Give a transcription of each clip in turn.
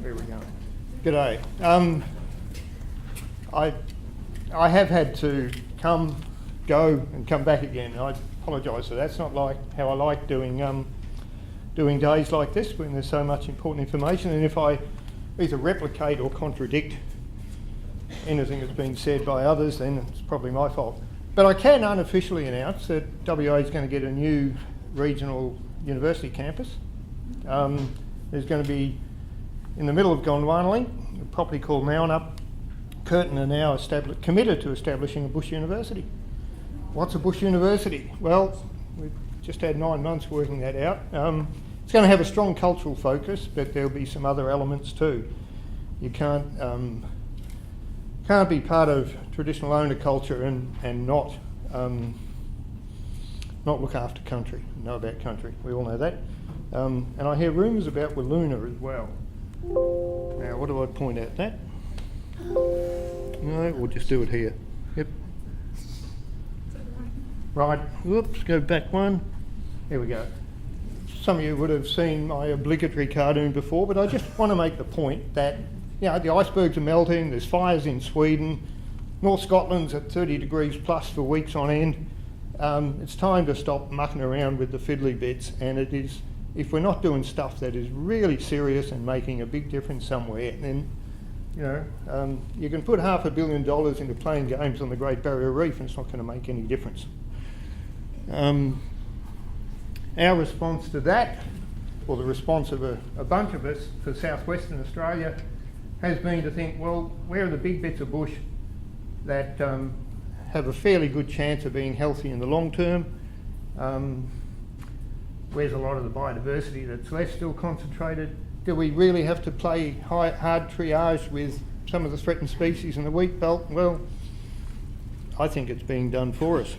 Where are we going? G'day. I have had to go and come back again. I apologise for that. It's not like how I like doing days like this when there's so much important information, and if I either replicate or contradict anything that's been said by others, then it's probably my fault. But I can unofficially announce that WA is going to get a new regional university campus. There's going to be, in the middle of Gondwana Link, a property called Mount Curtin are now committed to establishing a bush university. What's a bush university? Well, we've just had 9 months working that out. It's going to have a strong cultural focus, but there'll be some other elements too. You can't be part of traditional owner culture and not look after country, know about country. We all know that. And I hear rumours about Walloona as well. Now, what do I point at that? No, we'll just do it here. Yep. Right, whoops, go back one. There we go. Some of you would have seen my obligatory cartoon before, but I just want to make the point that, you know, the icebergs are melting, there's fires in Sweden, North Scotland's at 30 degrees plus for weeks on end. It's time to stop mucking around with the fiddly bits, and it is, if we're not doing stuff that is really serious and making a big difference somewhere, then, you know, you can put $500 million into playing games on the Great Barrier Reef and it's not going to make any difference. Our response to that, or the response of a bunch of us for southwestern Australia, has been to think, well, where are the big bits of bush that have a fairly good chance of being healthy in the long term? Where's a lot of the biodiversity that's less still concentrated? Do we really have to play hard triage with some of the threatened species in the wheat belt? Well, I think it's being done for us.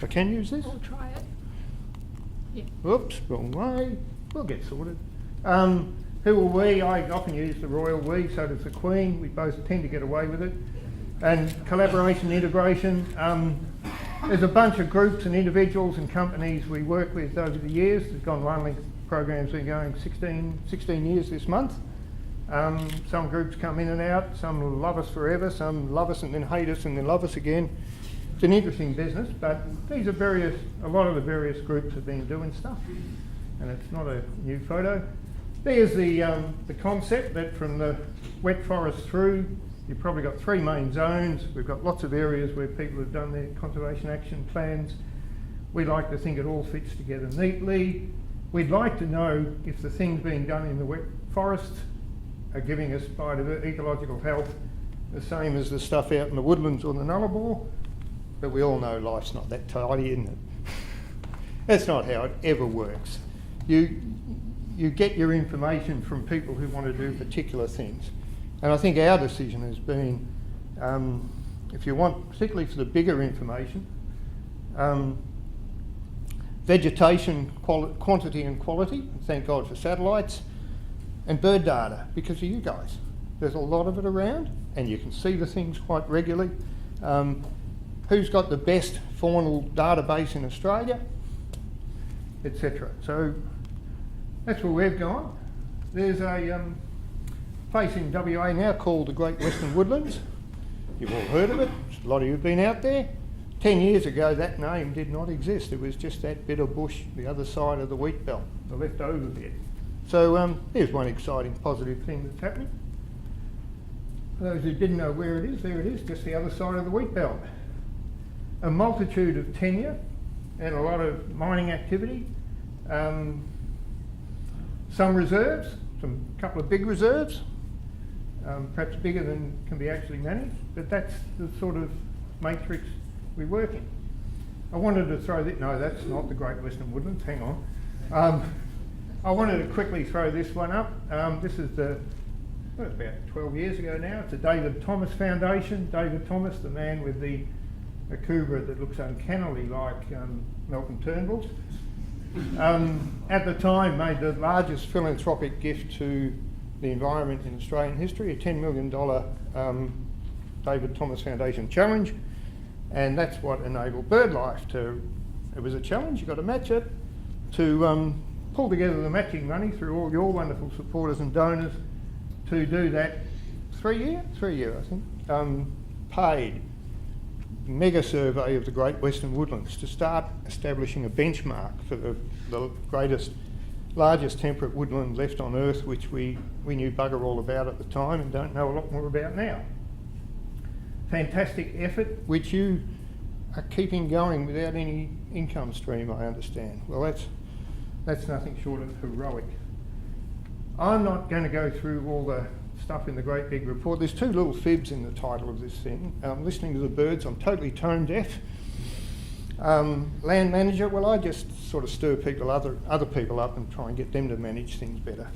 I can use this? We'll try it. Yeah. Whoops, wrong way. We'll get sorted. Who are we? I often use the royal we, so does the Queen. We both tend to get away with it. And collaboration, integration. There's a bunch of groups and individuals and companies we work with over the years. The Gondwana Link program's been going 16 years this month. Some groups come in and out, some love us forever, some love us and then hate us and then love us again. It's an interesting business, but these are a lot of the various groups have been doing stuff, and it's not a new photo. There's the concept that from the wet forest through, you've probably got 3 main zones. We've got lots of areas where people have done their conservation action plans. We like to think it all fits together neatly. We'd like to know if the things being done in the wet forest are giving us ecological health the same as the stuff out in the woodlands or the Nullarbor. But we all know life's not that tidy, isn't it? That's not how it ever works. You get your information from people who want to do particular things. And I think our decision has been, if you want, particularly for the bigger information, vegetation quantity and quality, thank God for satellites, and bird data, because of you guys. There's a lot of it around, and you can see the things quite regularly. Who's got the best faunal database in Australia, etc. So that's where we've gone. There's a place in WA now called the Great Western Woodlands. You've all heard of it. A lot of you have been out there. 10 years ago that name did not exist. It was just that bit of bush the other side of the wheat belt, the leftover bit. So here's one exciting positive thing that's happening. For those who didn't know where it is, there it is, just the other side of the wheat belt. A multitude of tenure and a lot of mining activity. Some reserves, couple of big reserves, perhaps bigger than can be actually managed, but that's the sort of matrix we work in. I wanted to throw this, no, that's not the Great Western Woodlands, hang on. I wanted to quickly throw this one up. This is it's about 12 years ago now. It's the David Thomas Foundation. David Thomas, the man with the cobra that looks uncannily like Malcolm Turnbull's. At the time made the largest philanthropic gift to the environment in Australian history, a $10 million David Thomas Foundation challenge, and that's what enabled BirdLife to, it was a challenge, you've got to match it, to pull together the matching money through all your wonderful supporters and donors to do that 3 year, I think, paid mega survey of the Great Western Woodlands to start establishing a benchmark for the largest temperate woodland left on Earth, which we knew bugger all about at the time and don't know a lot more about now. Fantastic effort, which you are keeping going without any income stream, I understand. Well, that's nothing short of heroic. I'm not going to go through all the stuff in the great big report. There's two little fibs in the title of this thing. Listening to the birds, I'm totally tone deaf. Land manager, well, I just sort of stir other people up and try and get them to manage things better.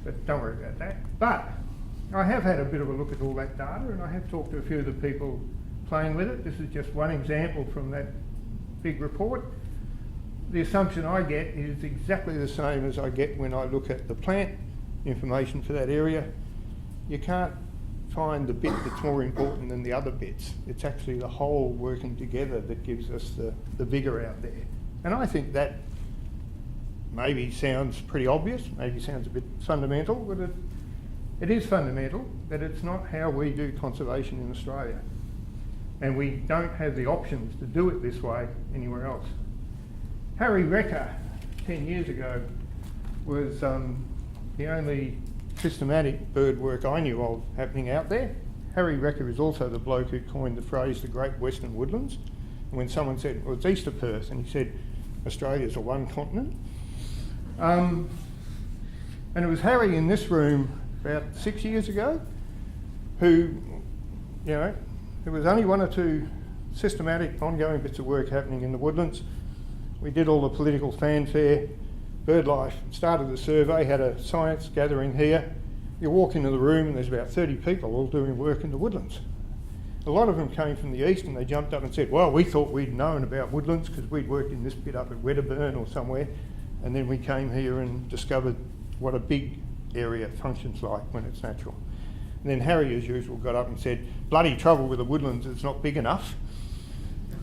But don't worry about that. But I have had a bit of a look at all that data, and I have talked to a few of the people playing with it. This is just one example from that big report. The assumption I get is exactly the same as I get when I look at the plant information for that area. You can't find the bit that's more important than the other bits. It's actually the whole working together that gives us the vigour out there. And I think that maybe sounds pretty obvious, maybe sounds a bit fundamental, but it is fundamental, that it's not how we do conservation in Australia. And we don't have the options to do it this way anywhere else. Harry Recker, 10 years ago, was the only systematic bird work I knew of happening out there. Harry Recker is also the bloke who coined the phrase the Great Western Woodlands. And when someone said, well, it's east of Perth, and he said, Australia's a one continent. And it was Harry in this room about 6 years ago who, there was only one or two systematic ongoing bits of work happening in the woodlands. We did all the political fanfare. BirdLife started the survey, had a science gathering here. You walk into the room and there's about 30 people all doing work in the woodlands. A lot of them came from the east and they jumped up and said, well, we thought we'd known about woodlands because we'd worked in this bit up at Wedderburn or somewhere, and then we came here and discovered what a big area functions like when it's natural. And then Harry, as usual, got up and said, bloody trouble with the woodlands, it's not big enough.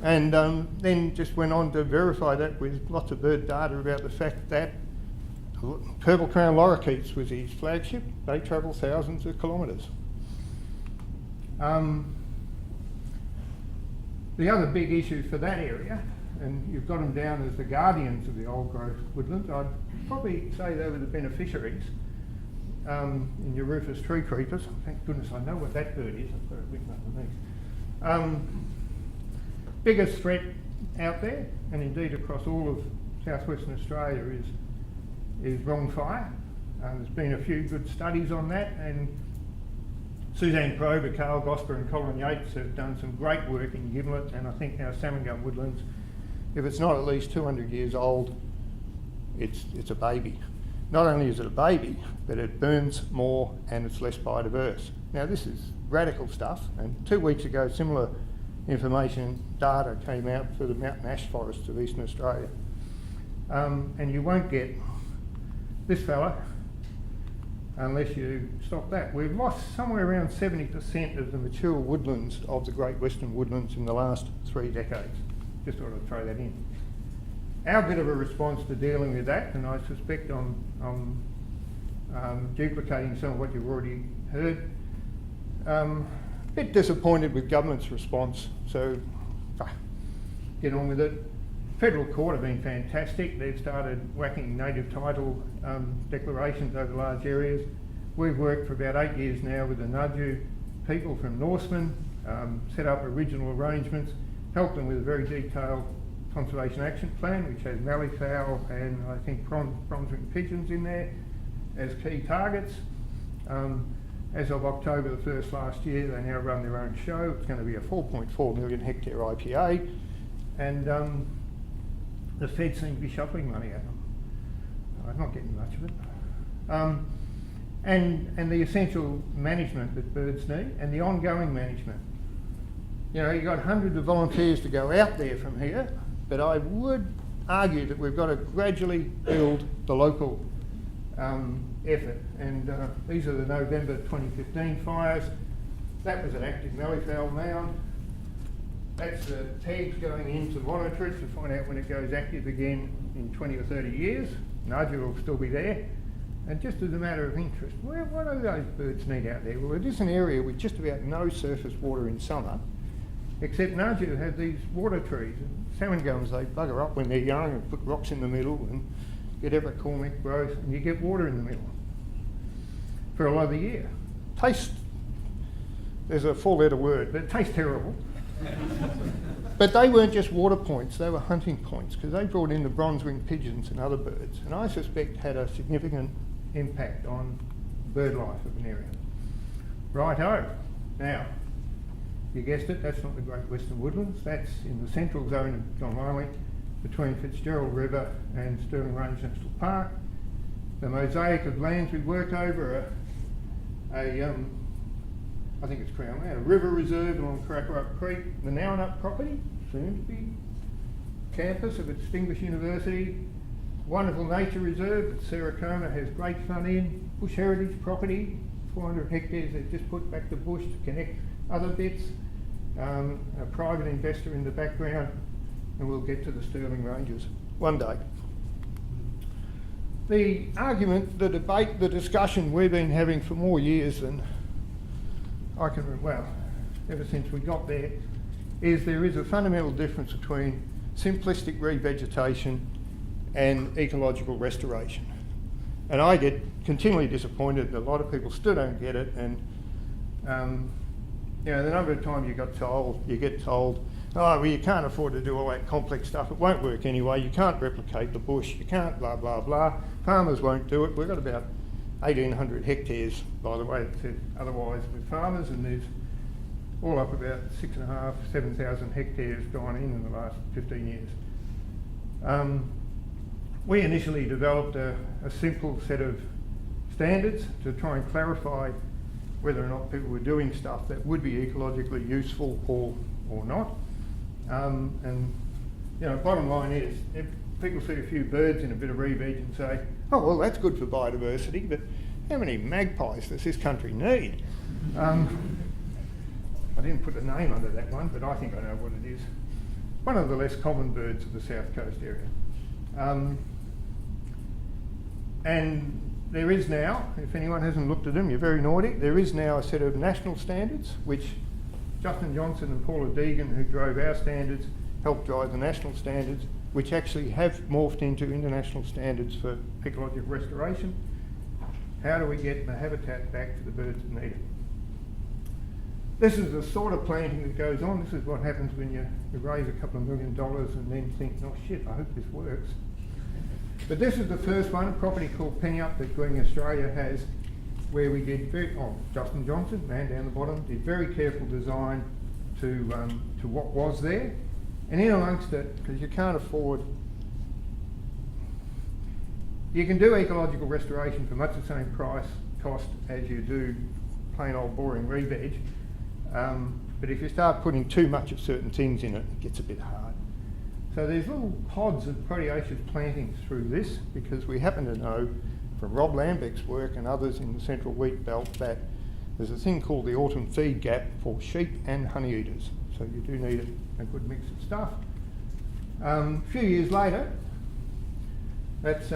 And then just went on to verify that with lots of bird data about the fact that purple crown lorikeets was his flagship. They travel thousands of kilometres. The other big issue for that area, and you've got them down as the guardians of the old growth woodlands, I'd probably say they were the beneficiaries in your rufous tree creepers. Thank goodness I know what that bird is, I've got it written underneath. Biggest threat out there, and indeed across all of southwestern Australia, is wrong fire. There's been a few good studies on that, and Suzanne Prober, Carl Gosper and Colin Yates have done some great work in Gimlet, and I think our salmon gum woodlands, if it's not at least 200 years old, it's a baby. Not only is it a baby, but it burns more and it's less biodiverse. Now this is radical stuff, and 2 weeks ago similar information data came out for the mountain ash forests of Eastern Australia. And you won't get this fella unless you stop that. We've lost somewhere around 70% of the mature woodlands of the Great Western Woodlands in the last 3 decades. Just thought I'd throw that in. Our bit of a response to dealing with that, and I suspect I'm duplicating some of what you've already heard, bit disappointed with government's response, so get on with it. Federal Court have been fantastic. They've started whacking native title declarations over large areas. We've worked for about 8 years now with the Nudju people from Norseman, set up original arrangements, helped them with a very detailed conservation action plan, which has malleefowl and I think bronze-winged pigeons in there as key targets. As of October the 1st last year, they now run their own show. It's going to be a 4.4 million hectare IPA, and the Fed seem to be shuffling money at them. I'm not getting much of it. And the essential management that birds need, and the ongoing management. You've got hundreds of volunteers to go out there from here, but I would argue that we've got to gradually build the local effort. And these are the November 2015 fires. That was an active malleefowl mound. That's the tags going in to monitor it to find out when it goes active again in 20 or 30 years. Nudju will still be there. And just as a matter of interest, what do those birds need out there? Well, it is an area with just about no surface water in summer, except Naju has these water trees. And salmon gums, they bugger up when they're young and put rocks in the middle and get epicoric growth, and you get water in the middle for a lot of the year. Taste, there's a four-letter word, but it tastes terrible. But they weren't just water points, they were hunting points, because they brought in the bronze-winged pigeons and other birds, and I suspect had a significant impact on bird life of an area. Righto. Now, you guessed it, that's not the Great Western Woodlands, that's in the central zone of Gondwana Link between Fitzgerald River and Stirling Range National Park. The mosaic of lands we work over I think it's Crown Land, a river reserve along Karakarup Creek, the Nowanup property, soon to be campus of a distinguished university, wonderful nature reserve that Sarah Coma has great fun in, bush heritage property, 400 hectares they've just put back to bush to connect other bits, a private investor in the background, and we'll get to the Stirling Ranges one day. The argument, the debate, the discussion we've been having for more years than I can remember, well, ever since we got there, is there is a fundamental difference between simplistic revegetation and ecological restoration. And I get continually disappointed that a lot of people still don't get it, and you know, the number of times you get told, oh, well, you can't afford to do all that complex stuff, it won't work anyway, you can't replicate the bush, you can't blah, blah, blah, farmers won't do it. We've got about 1,800 hectares, by the way, it said otherwise with farmers, and there's all up about 6,500, 7,000 hectares gone in the last 15 years. We initially developed a simple set of standards to try and clarify whether or not people were doing stuff that would be ecologically useful or not. And you know, bottom line is, if people see a few birds in a bit of re-veg and say, oh well, that's good for biodiversity, but how many magpies does this country need? I didn't put a name under that one, but I think I know what it is. One of the less common birds of the South Coast area. And there is now, if anyone hasn't looked at them, you're very naughty, there is now a set of national standards, which Justin Johnson and Paula Deegan, who drove our standards, helped drive the national standards, which actually have morphed into international standards for ecological restoration. How do we get the habitat back to the birds that need it? This is the sort of planting that goes on. This is what happens when you raise a couple of $1 million and then think, oh shit, I hope this works. But this is the first one, a property called Pennyup that Green Australia has, where we did Justin Johnson, man down the bottom, did very careful design to what was there. And in amongst it, because you can't afford, you can do ecological restoration for much the same cost as you do plain old boring re-veg, but if you start putting too much of certain things in it, it gets a bit hard. So there's little pods of proteaceous plantings through this, because we happen to know from Rob Lambeck's work and others in the central wheat belt that there's a thing called the autumn feed gap for sheep and honey eaters. So you do need a good mix of stuff. A few years later, that's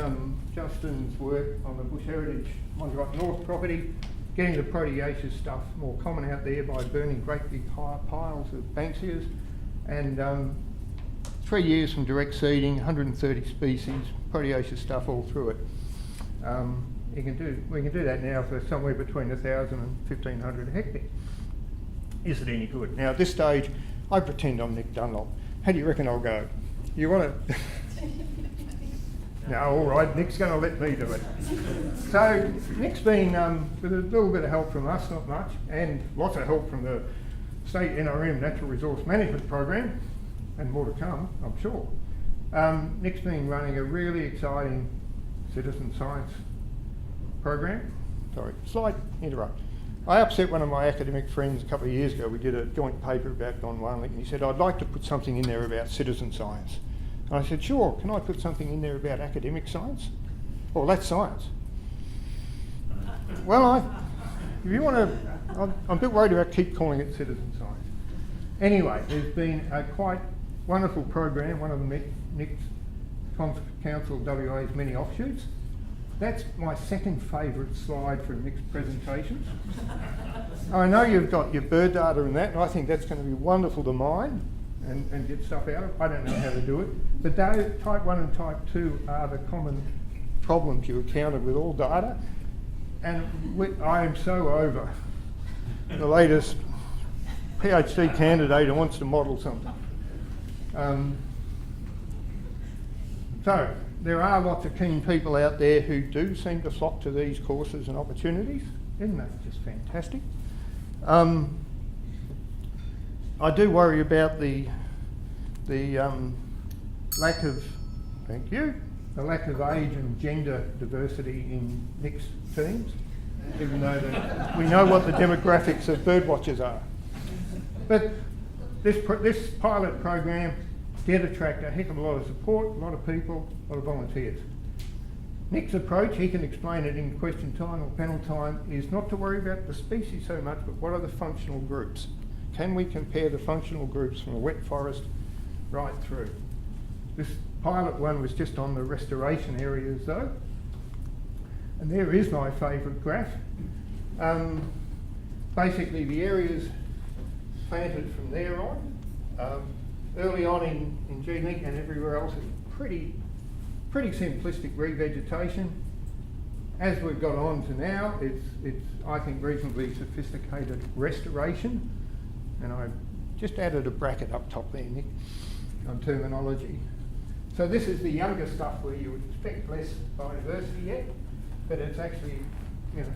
Justin's work on the Bush Heritage Mondrian North property, getting the proteaceous stuff more common out there by burning great big piles of banksias, and 3 years from direct seeding, 130 species, proteaceous stuff all through it. We can do that now for somewhere between 1,000 and 1,500 a hectare. Is it any good? Now at this stage, I pretend I'm Nick Dunlop. How do you reckon I'll go? You want to? No, all right, Nick's going to let me do it. So Nick's been, with a little bit of help from us, not much, and lots of help from the state NRM Natural Resource Management Program, and more to come, I'm sure. Nick's been running a really exciting citizen science program. Sorry, slight interrupt. I upset one of my academic friends a couple of years ago. We did a joint paper about Gondwana Link, and he said, I'd like to put something in there about citizen science. And I said, sure, can I put something in there about academic science? Well, that's science. Well, if you want to, I'm a bit worried about keep calling it citizen science. Anyway, there's been a quite wonderful program, one of the Nick's Council of WA's many offshoots, That's my second favourite slide for Nick's presentations. I know you've got your bird data and that, and I think that's going to be wonderful to mine and get stuff out of. I don't know how to do it. But type 1 and type 2 are the common problems you encounter with all data. And I am so over the latest PhD candidate who wants to model something. So there are lots of keen people out there who do seem to flock to these courses and opportunities. Isn't that just fantastic? I do worry about the lack of, thank you, the lack of age and gender diversity in mixed teams, even though we know what the demographics of birdwatchers are. But this pilot program did attract a heck of a lot of support, a lot of people, a lot of volunteers. Nick's approach, he can explain it in question time or panel time, is not to worry about the species so much, but what are the functional groups? Can we compare the functional groups from a wet forest right through? This pilot one was just on the restoration areas though. And there is my favourite graph. Basically the areas planted from there on, early on in G-Link and everywhere else is pretty simplistic revegetation. As we've got on to now, it's I think reasonably sophisticated restoration. And I just added a bracket up top there, Nick, on terminology. So this is the younger stuff where you would expect less biodiversity yet, but it's actually, you know,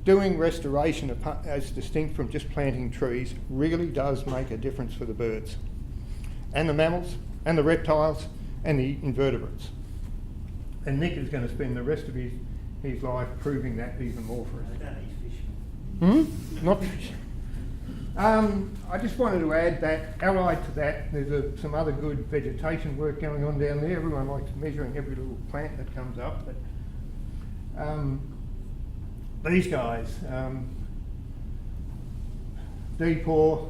doing restoration as distinct from just planting trees really does make a difference for the birds and the mammals and the reptiles and the invertebrates. And Nick is going to spend the rest of his life proving that even more for us. I don't eat fish. Not fish. I just wanted to add that, allied to that, there's some other good vegetation work going on down there. Everyone likes measuring every little plant that comes up, but these guys, Deepaw,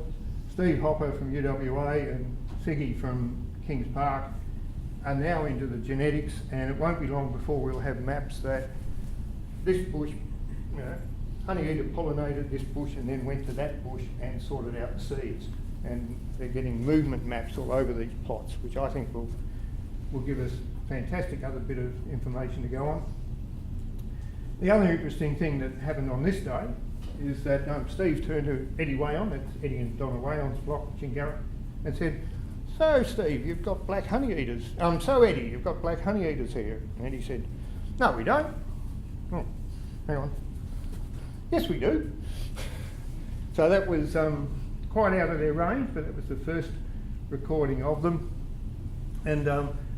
Steve Hopper from UWA and Siggy from Kings Park are now into the genetics, and it won't be long before we'll have maps that this bush, you know, honeyeater pollinated this bush and then went to that bush and sorted out the seeds. And they're getting movement maps all over these plots, which I think will give us fantastic other bit of information to go on. The other interesting thing that happened on this day is that Steve turned to Eddie Wayon, that's Eddie and Donna Wayon's block, Chingarra, and said, "So Steve, you've got black honeyeaters. So Eddie, you've got black honeyeaters here." And Eddie said, "No, we don't." Oh, hang on. Yes, we do. So that was quite out of their range, but it was the first recording of them. And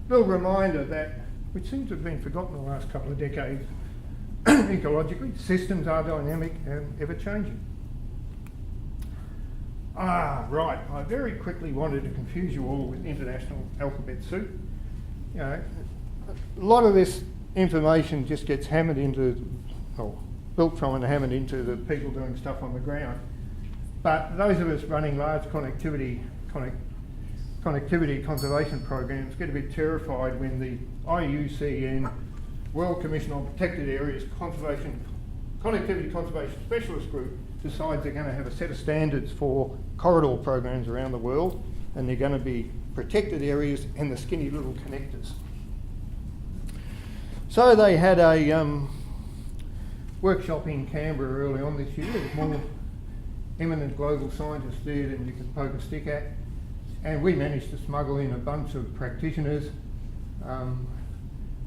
little reminder that, which seems to have been forgotten in the last couple of decades, ecologically, systems are dynamic and ever-changing. Right, I very quickly wanted to confuse you all with international alphabet soup. You know, a lot of this information just gets hammered into, or built from and hammered into the people doing stuff on the ground. But those of us running large connectivity conservation programs get a bit terrified when the IUCN World Commission on Protected Areas Connectivity Conservation Specialist Group decides they're going to have a set of standards for corridor programs around the world, and they're going to be protected areas and the skinny little connectors. So they had a workshop in Canberra early on this year with more eminent global scientists there than you can poke a stick at, and we managed to smuggle in a bunch of practitioners.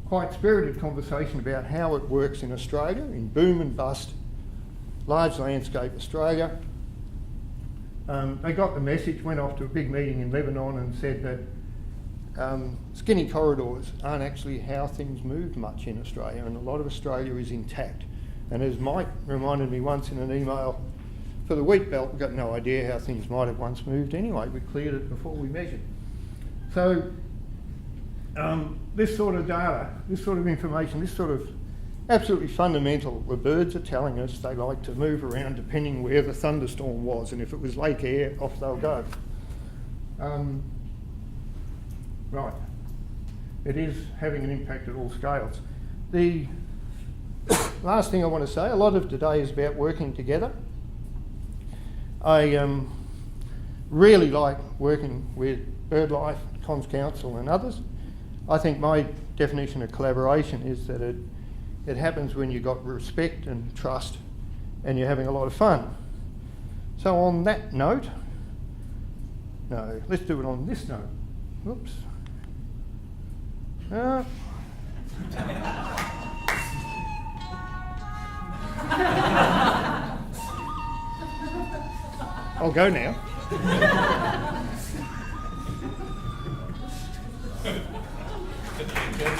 Quite spirited conversation about how it works in Australia, in boom and bust, large landscape Australia. They got the message, went off to a big meeting in Lebanon and said that skinny corridors aren't actually how things moved much in Australia, and a lot of Australia is intact. And as Mike reminded me once in an email, for the wheat belt, we've got no idea how things might have once moved anyway. We cleared it before we measured. So this sort of data, this sort of information, this sort of absolutely fundamental. The birds are telling us they like to move around depending where the thunderstorm was, and if it was lake air, off they'll go. Right. It is having an impact at all scales. The last thing I want to say, a lot of today is about working together. I really like working with BirdLife, Cons Council and others. I think my definition of collaboration is that it happens when you've got respect and trust and you're having a lot of fun. So on that note, no, let's do it on this note. Whoops. I'll go now.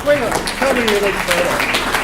Wait a minute, tell me your next photo.